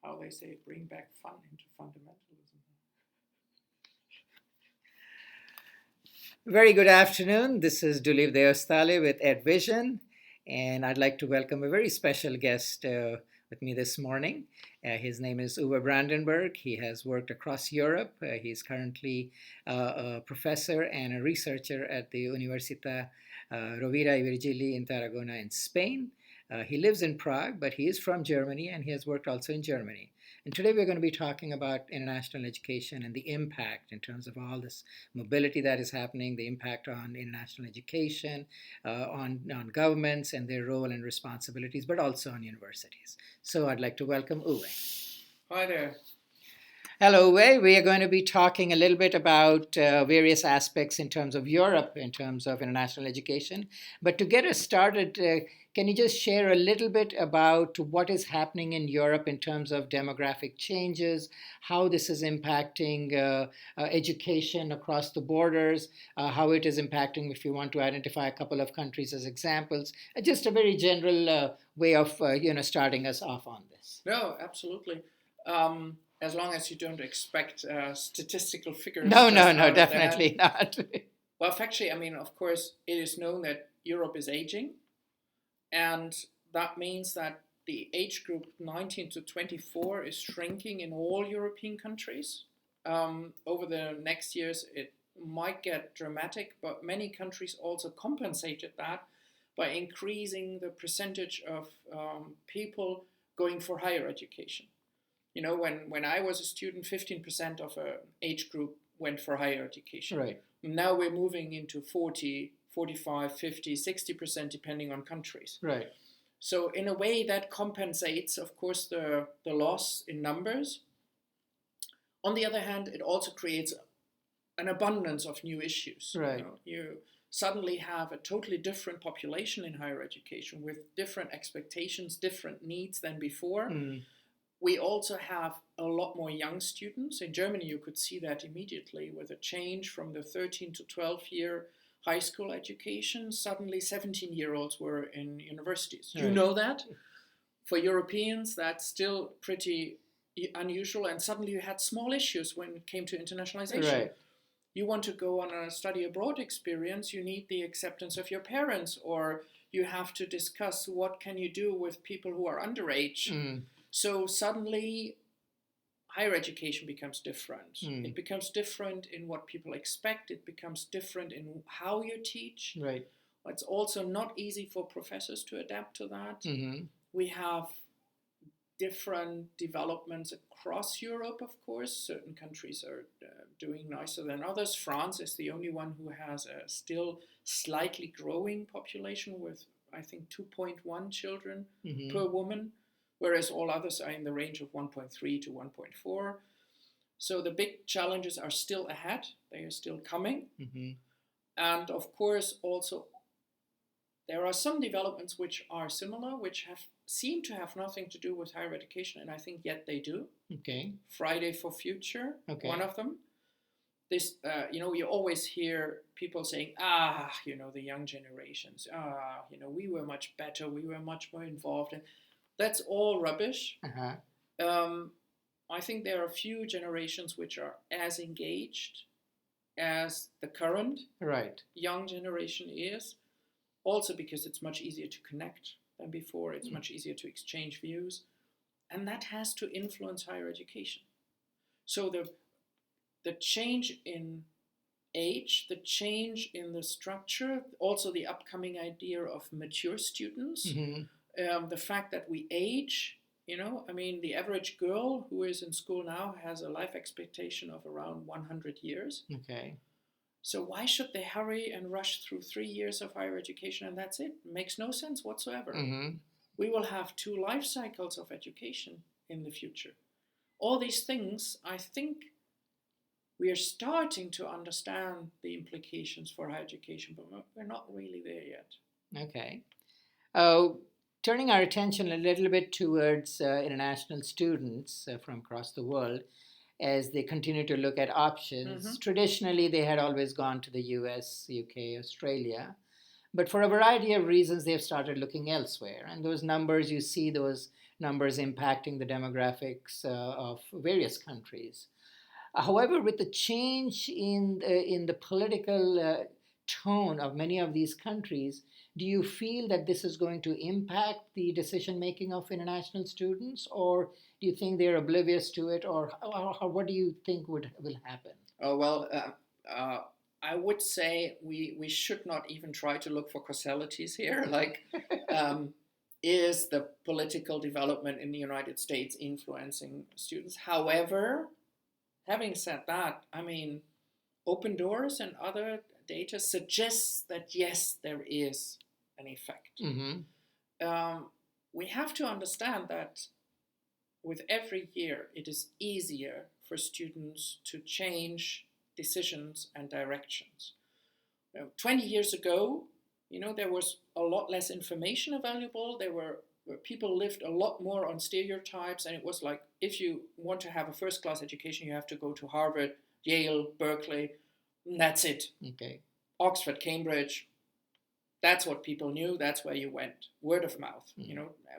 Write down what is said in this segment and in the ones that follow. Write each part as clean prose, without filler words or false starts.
how they say, bring back fun into fundamentalism. Very good afternoon. This is Duleep Deostale with EdVision, and I'd like to welcome a very special guest with me this morning. His name is Uwe Brandenburg. He has worked across Europe. He's currently a professor and a researcher at the Universitat Rovira i Virgili in Tarragona in Spain. He lives in Prague, but he is from Germany, and he has worked also in Germany. And today we're going to be talking about international education and the impact in terms of all this mobility that is happening, the impact on international education, on governments and their role and responsibilities, but also on universities. So I'd like to welcome Uwe. Hi there. Hello, Uwe. We are going to be talking a little bit about various aspects in terms of Europe, in terms of international education. But to get us started, can you just share a little bit about what is happening in Europe in terms of demographic changes, how this is impacting education across the borders, how it is impacting, if you want to identify a couple of countries as examples, just a very general way of starting us off on this. No, absolutely. As long as you don't expect statistical figures. No, definitely not. Well, factually, of course, it is known that Europe is aging. And that means that the age group 19 to 24 is shrinking in all European countries. Over the next years, it might get dramatic, but many countries also compensated that by increasing the percentage of people going for higher education. When I was a student, 15% of an age group went for higher education. Right. Now we're moving into 40, 45, 50, 60%, depending on countries. Right. So in a way that compensates, of course, the loss in numbers. On the other hand, it also creates an abundance of new issues. Right. You suddenly have a totally different population in higher education with different expectations, different needs than before. We also have a lot more young students. In Germany, you could see that immediately with a change from the 13 to 12-year high school education. Suddenly, 17-year-olds were in universities. Right. You know that? For Europeans, that's still pretty unusual. And suddenly you had small issues when it came to internationalization. Right. You want to go on a study abroad experience, you need the acceptance of your parents, or you have to discuss what can you do with people who are underage. So suddenly, higher education becomes different. It becomes different in what people expect. It becomes different in how you teach. Right. It's also not easy for professors to adapt to that. We have different developments across Europe, of course. Certain countries are doing nicer than others. France is the only one who has a still slightly growing population with, I think, 2.1 children per woman, whereas all others are in the range of 1.3 to 1.4. So the big challenges are still ahead. They are still coming. And of course, also, there are some developments which are similar, which seem to have nothing to do with higher education, and I think yet they do. Okay. Friday for Future, one of them. This, you always hear people saying, the young generations, we were much better, we were much more involved. And that's all rubbish. I think there are a few generations which are as engaged as the current young generation is. Also because it's much easier to connect than before. It's much easier to exchange views. And that has to influence higher education. So the change in age, the change in the structure, also the upcoming idea of mature students, the fact that we age, the average girl who is in school now has a life expectation of around 100 years. Okay. So why should they hurry and rush through 3 years of higher education and that's it? It makes no sense whatsoever. We will have 2 life cycles of education in the future. All these things, I think we are starting to understand the implications for higher education, but we're not really there yet. Okay. Turning our attention a little bit towards international students from across the world, as they continue to look at options. Traditionally, they had always gone to the US, UK, Australia. But for a variety of reasons, they've started looking elsewhere. And those numbers, you see those numbers impacting the demographics of various countries. However, with the change in the political tone of many of these countries, do you feel that this is going to impact the decision making of international students, or do you think they're oblivious to it, or what do you think will happen? Oh, well, I would say we should not even try to look for causalities here. Like, is the political development in the United States influencing students? However, having said that, I mean, Open Doors and other data suggests that yes, there is an effect. Mm-hmm. We have to understand that with every year, it is easier for students to change decisions and directions. 20 years ago, there was a lot less information available. People lived a lot more on stereotypes, and it was like, if you want to have a first-class education, you have to go to Harvard, Yale, Berkeley, and that's it. Okay. Oxford, Cambridge, that's what people knew, that's where you went. Word of mouth,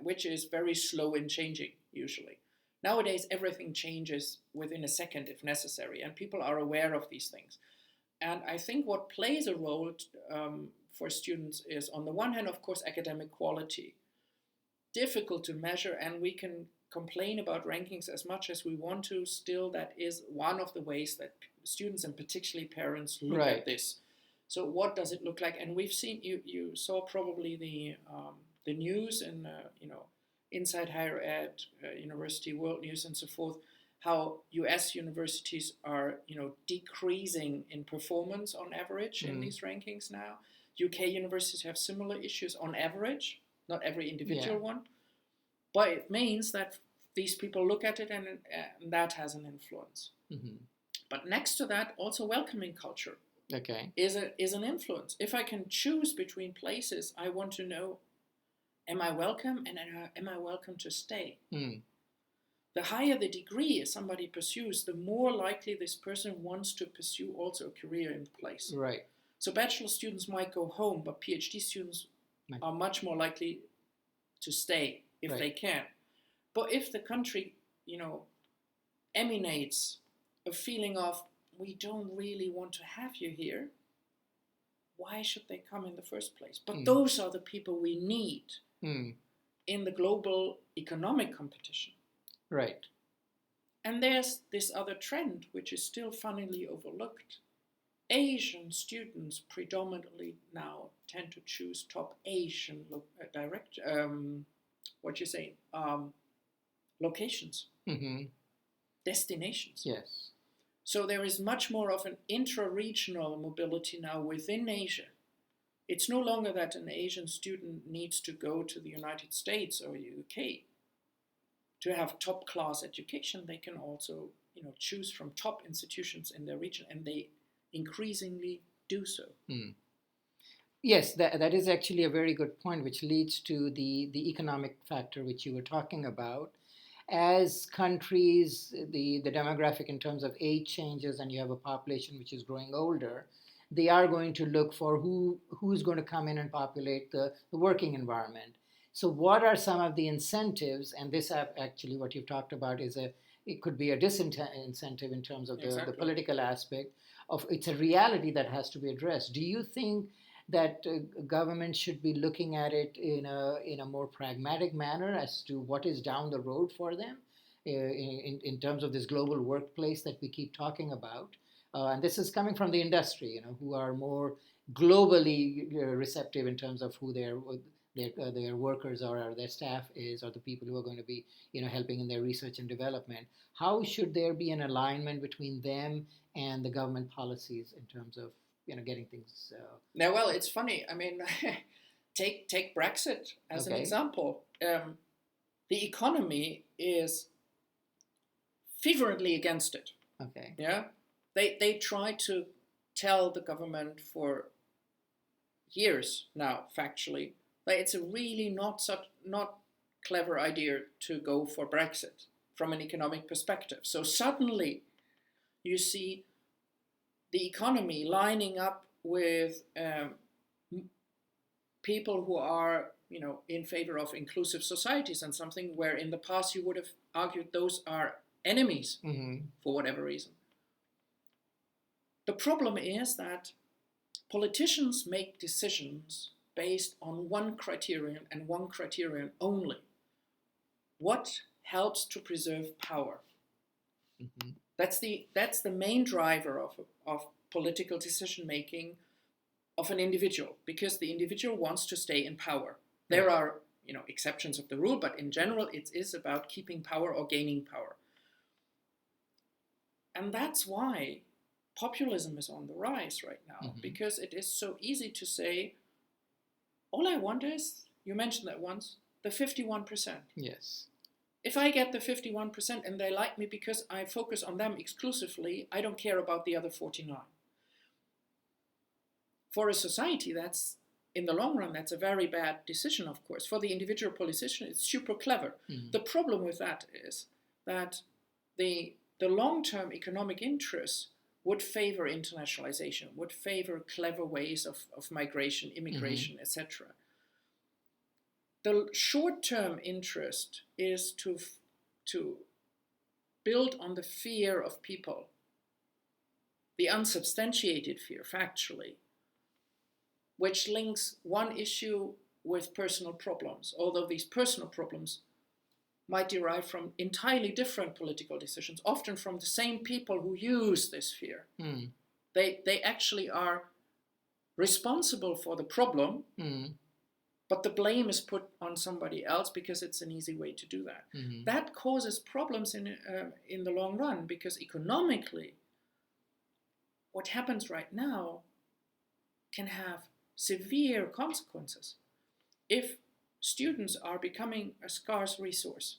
which is very slow in changing, usually. Nowadays, everything changes within a second if necessary, and people are aware of these things. And I think what plays a role for students is, on the one hand, of course, academic quality. Difficult to measure, and we can complain about rankings as much as we want to. Still, that is one of the ways that students, and particularly parents, look Right. at this. So what does it look like? And we've seen, you saw probably the news in Inside Higher Ed, University World News, and so forth, how U.S. universities are decreasing in performance on average in these rankings now. UK universities have similar issues on average, not every individual one, but it means that these people look at it, and that has an influence. Mm-hmm. But next to that, also welcoming culture. Okay. Is an influence. If I can choose between places, I want to know, am I welcome, and am I welcome to stay? Mm. The higher the degree somebody pursues, the more likely this person wants to pursue also a career in the place. Right. So bachelor students might go home, but PhD students are much more likely to stay if they can. But if the country, emanates a feeling of, we don't really want to have you here, why should they come in the first place? But those are the people we need in the global economic competition. Right. And there's this other trend, which is still funnily overlooked. Asian students predominantly now tend to choose top Asian locations, destinations. Yes. So there is much more of an intra-regional mobility now within Asia. It's no longer that an Asian student needs to go to the United States or UK to have top-class education. They can also, choose from top institutions in their region, and they increasingly do so. Yes, that is actually a very good point, which leads to the economic factor which you were talking about. As countries, the demographic in terms of age changes, and you have a population which is growing older, they are going to look for who's going to come in and populate the working environment. So what are some of the incentives? And this actually, what you've talked about, it could be a disincentive in terms of the political aspect of, it's a reality that has to be addressed. Do you think that government should be looking at it in a more pragmatic manner as to what is down the road for them in terms of this global workplace that we keep talking about? And this is coming from the industry, who are more globally receptive in terms of who their workers are, or their staff is, or the people who are going to be, helping in their research and development. How should there be an alignment between them and the government policies in terms of getting things? Now, well, it's funny. I mean, take Brexit as an example. The economy is fervently against it. Okay. Yeah, they try to tell the government for years now, factually, that it's a really not clever idea to go for Brexit from an economic perspective. So suddenly, you see the economy lining up with people who are in favor of inclusive societies and something where in the past you would have argued those are enemies for whatever reason. The problem is that politicians make decisions based on one criterion and one criterion only. What helps to preserve power? That's the main driver of political decision making of an individual, because the individual wants to stay in power. There are exceptions of the rule, but in general it is about keeping power or gaining power. And that's why populism is on the rise right now, because it is so easy to say, all I want is, you mentioned that once, the 51%. Yes. If I get the 51% and they like me because I focus on them exclusively, I don't care about the other 49. For a society, that's, in the long run, that's a very bad decision, of course. For the individual politician, it's super clever. The problem with that is that the long-term economic interests would favor internationalization, would favor clever ways of migration, immigration, etc. The short-term interest is to build on the fear of people, the unsubstantiated fear, factually, which links one issue with personal problems, although these personal problems might derive from entirely different political decisions, often from the same people who use this fear. They actually are responsible for the problem, but the blame is put on somebody else because it's an easy way to do that. That causes problems in the long run, because economically, what happens right now can have severe consequences. If students are becoming a scarce resource,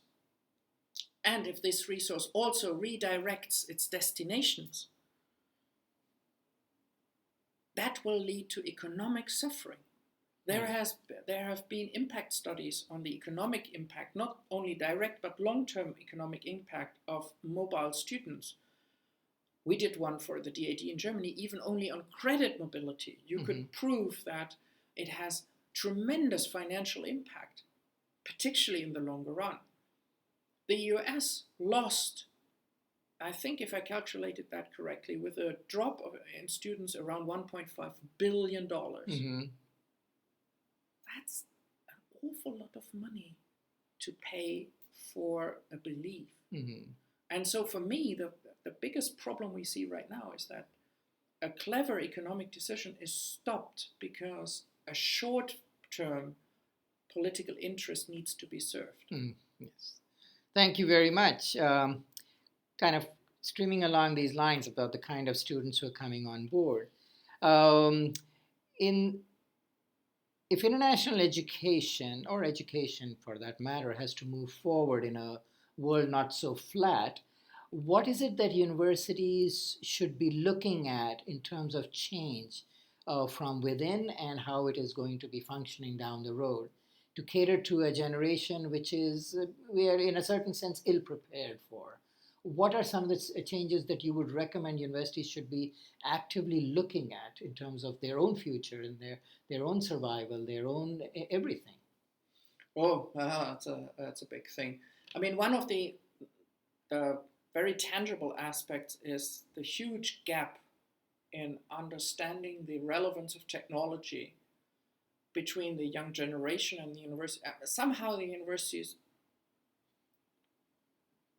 and if this resource also redirects its destinations, that will lead to economic suffering. There have been impact studies on the economic impact, not only direct but long-term economic impact of mobile students. We did one for the DAD in Germany, even only on credit mobility. You could prove that it has tremendous financial impact, particularly in the longer run. The US lost, I think if I calculated that correctly, with a drop in students around $1.5 billion. That's an awful lot of money to pay for a belief. And so for me, the biggest problem we see right now is that a clever economic decision is stopped because a short-term political interest needs to be served. Yes. Thank you very much. Kind of streaming along these lines about the kind of students who are coming on board. If international education, or education for that matter, has to move forward in a world not so flat, what is it that universities should be looking at in terms of change from within, and how it is going to be functioning down the road to cater to a generation which is, we are in a certain sense ill prepared for? What are some of the changes that you would recommend universities should be actively looking at in terms of their own future and their own survival, their own everything? Oh, that's a big thing. I mean, one of the very tangible aspects is the huge gap in understanding the relevance of technology between the young generation and the university. Somehow the universities,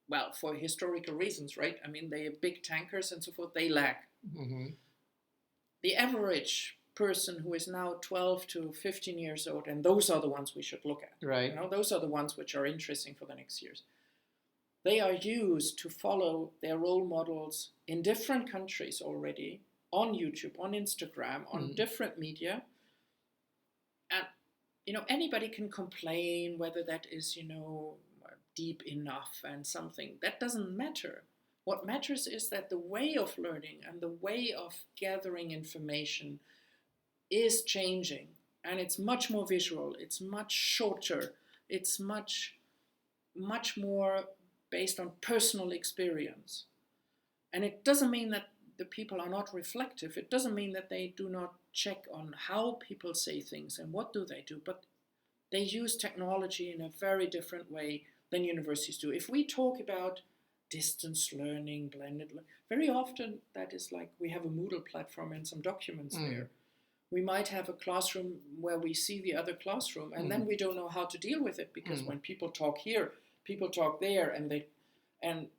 well, for historical reasons, right? I mean, they are big tankers and so forth, they lag. The average person who is now 12 to 15 years old, and those are the ones we should look at. Right. Those are the ones which are interesting for the next years. They are used to follow their role models in different countries already, on YouTube, on Instagram, on different media. And, anybody can complain whether that is, deep enough and something. That doesn't matter. What matters is that the way of learning and the way of gathering information is changing. And it's much more visual. It's much shorter. It's much more based on personal experience. And it doesn't mean that the people are not reflective. It doesn't mean that they do not check on how people say things and what do they do. But they use technology in a very different way than universities do. If we talk about distance learning, blended learning, very often that is like we have a Moodle platform and some documents there. We might have a classroom where we see the other classroom, and then we don't know how to deal with it, because when people talk here, people talk there, and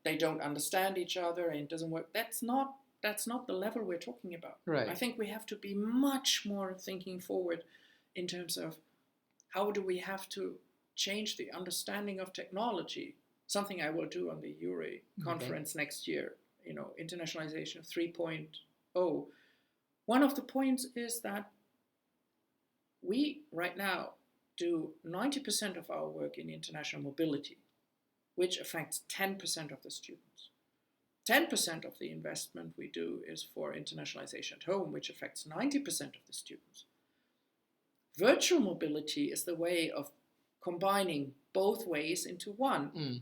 they don't understand each other, and it doesn't work. That's not the level we're talking about. Right. I think we have to be much more thinking forward in terms of how do we have to change the understanding of technology. Something I will do on the URE conference next year, internationalization 3.0. One of the points is that we right now do 90% of our work in international mobility, which affects 10% of the students. 10% of the investment we do is for internationalization at home, which affects 90% of the students. Virtual mobility is the way of combining both ways into one.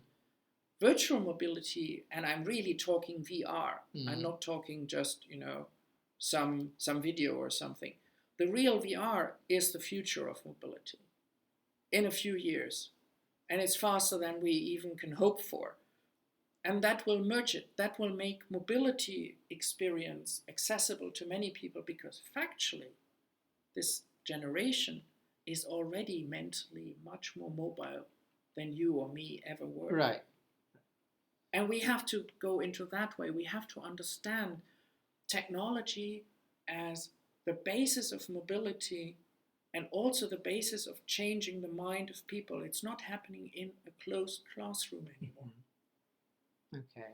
Virtual mobility, and I'm really talking VR. I'm not talking just, some video or something. The real VR is the future of mobility in a few years. And it's faster than we even can hope for. And that will merge it. That will make mobility experience accessible to many people, because factually, this generation is already mentally much more mobile than you or me ever were. Right. And we have to go into that way. We have to understand technology as the basis of mobility and also the basis of changing the mind of people. It's not happening in a closed classroom anymore. Okay.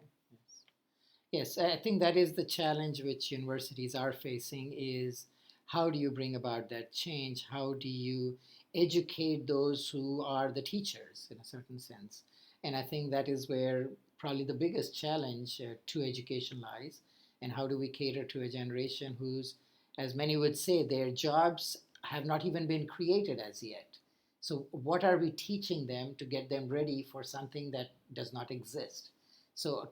Yes, I think that is the challenge which universities are facing, is how do you bring about that change? How do you educate those who are the teachers in a certain sense? And I think that is where probably the biggest challenge to education lies. And how do we cater to a generation whose, as many would say, their jobs have not even been created as yet? So what are we teaching them to get them ready for something that does not exist? So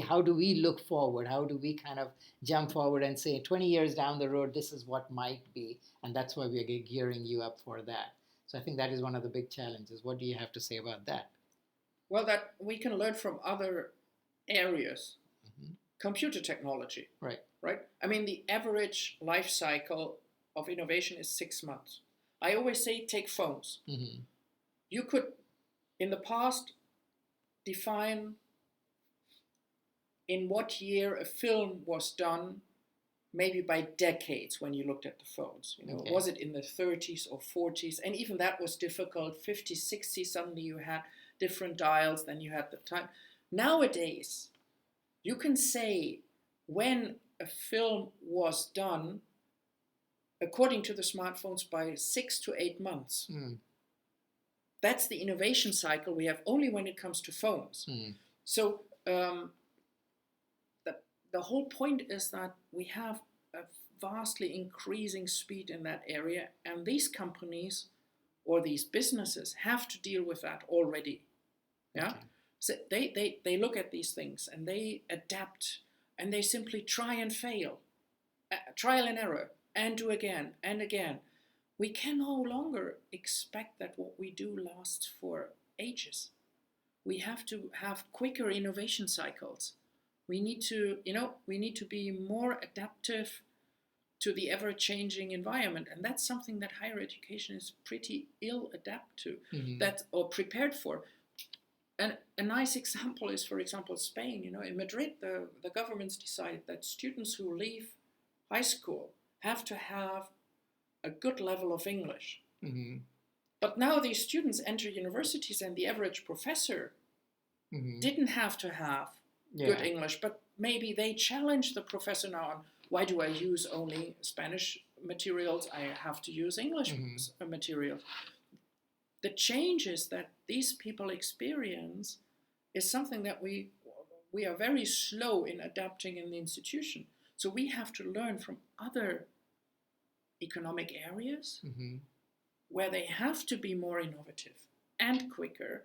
how do we look forward? How do we kind of jump forward and say 20 years down the road, this is what might be, and that's why we're gearing you up for that. So I think that is one of the big challenges. What do you have to say about that? Well, that we can learn from other areas. Computer technology. Right. I mean, the average life cycle of innovation is 6 months. I always say, take phones. You could, in the past, define in what year a film was done, maybe by decades when you looked at the phones. Was it in the 30s or 40s? And even that was difficult. 50s, 60s, suddenly you had different dials than you had the time. Nowadays, you can say when a film was done, according to the smartphones, by 6 to 8 months. That's the innovation cycle we have only when it comes to phones. So the whole point is that we have a vastly increasing speed in that area, and these companies or these businesses have to deal with that already. Yeah. Okay. So they look at these things and they adapt, and they simply try and fail, trial and error, and do again and again. We can no longer expect that what we do lasts for ages. We have to have quicker innovation cycles. We need to be more adaptive to the ever-changing environment, and that's something that higher education is pretty ill adapted to, or prepared for. And a nice example is, for example, Spain. In Madrid, the government's decided that students who leave high school have to have a good level of English. But now these students enter universities, and the average professor didn't have to have good English, but maybe they challenge the professor now on, why do I use only Spanish materials? I have to use English materials. The changes that these people experience is something that we are very slow in adapting in the institution. So we have to learn from other economic areas where they have to be more innovative and quicker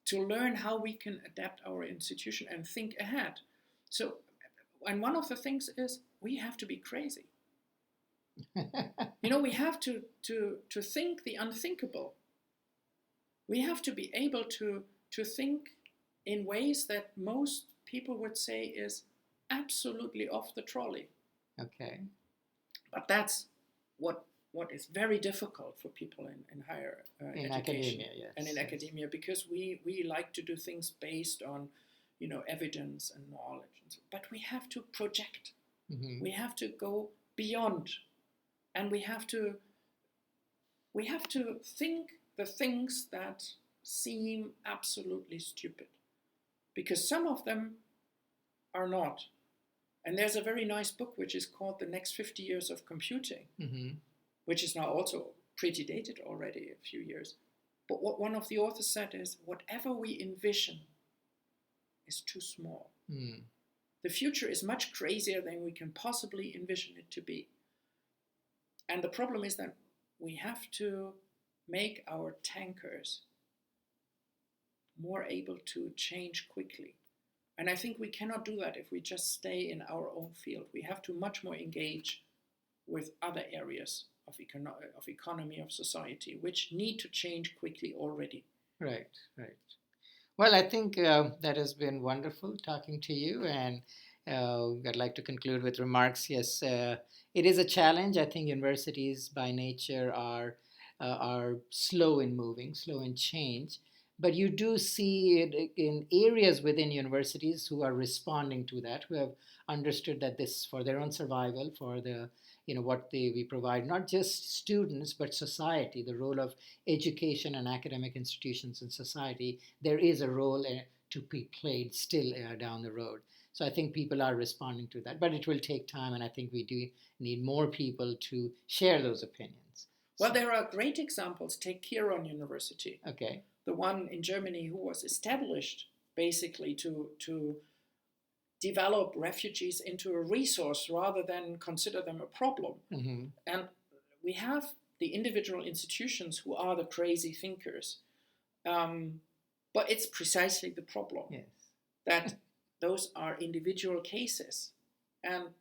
to learn how we can adapt our institution and think ahead. So, and one of the things is we have to be crazy. We have to think the unthinkable. We have to be able to think in ways that most people would say is absolutely off the trolley. Okay. But that's what is very difficult for people in higher education academia, yes, and in academia, because we like to do things based on evidence and knowledge, but we have to project. Mm-hmm. We have to go beyond, and we have to think the things that seem absolutely stupid, because some of them are not. And there's a very nice book which is called The Next 50 Years of Computing, mm-hmm. which is now also pretty dated already, a few years. But what one of the authors said is, whatever we envision is too small. Mm. The future is much crazier than we can possibly envision it to be. And the problem is that we have to make our tankers more able to change quickly. And I think we cannot do that if we just stay in our own field. We have to much more engage with other areas of economy, of society, which need to change quickly already. Right. Well, I think that has been wonderful talking to you, and I'd like to conclude with remarks. Yes, it is a challenge. I think universities by nature are slow in moving, slow in change. But you do see it in areas within universities who are responding to that, who have understood that this, for their own survival, for the what we provide, not just students but society, the role of education and academic institutions in society, there is a role to be played still down the road. So I think people are responding to that, but it will take time, and I think we do need more people to share those opinions. Well, there are great examples. Take Kiron University. Okay. The one in Germany, who was established basically to develop refugees into a resource rather than consider them a problem. Mm-hmm. And we have the individual institutions who are the crazy thinkers. But it's precisely the problem. Yes. That those are individual cases. And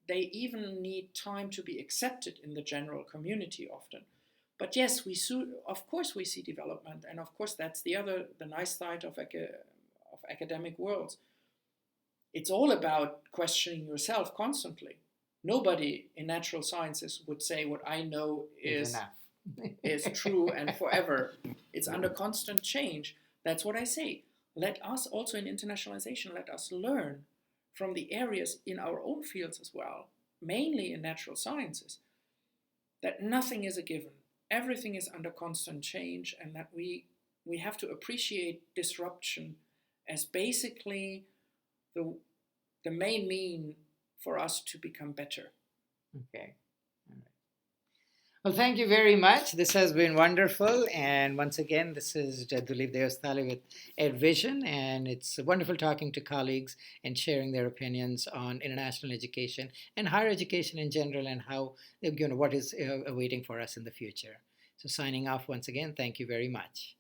they even need time to be accepted in the general community often. But yes, of course we see development, and of course that's the nice side of academic worlds. It's all about questioning yourself constantly. Nobody in natural sciences would say what I know is true and forever. It's under constant change. That's what I say. Let us also in internationalization, let us learn from the areas in our own fields as well, mainly in natural sciences, that nothing is a given. Everything is under constant change, and that we have to appreciate disruption as basically the main mean for us to become better. Okay. All right. Well, thank you very much. This has been wonderful. And once again, this is Duleep Deostale with EdVision, and it's wonderful talking to colleagues and sharing their opinions on international education and higher education in general, and how, what is awaiting for us in the future. So signing off once again, thank you very much.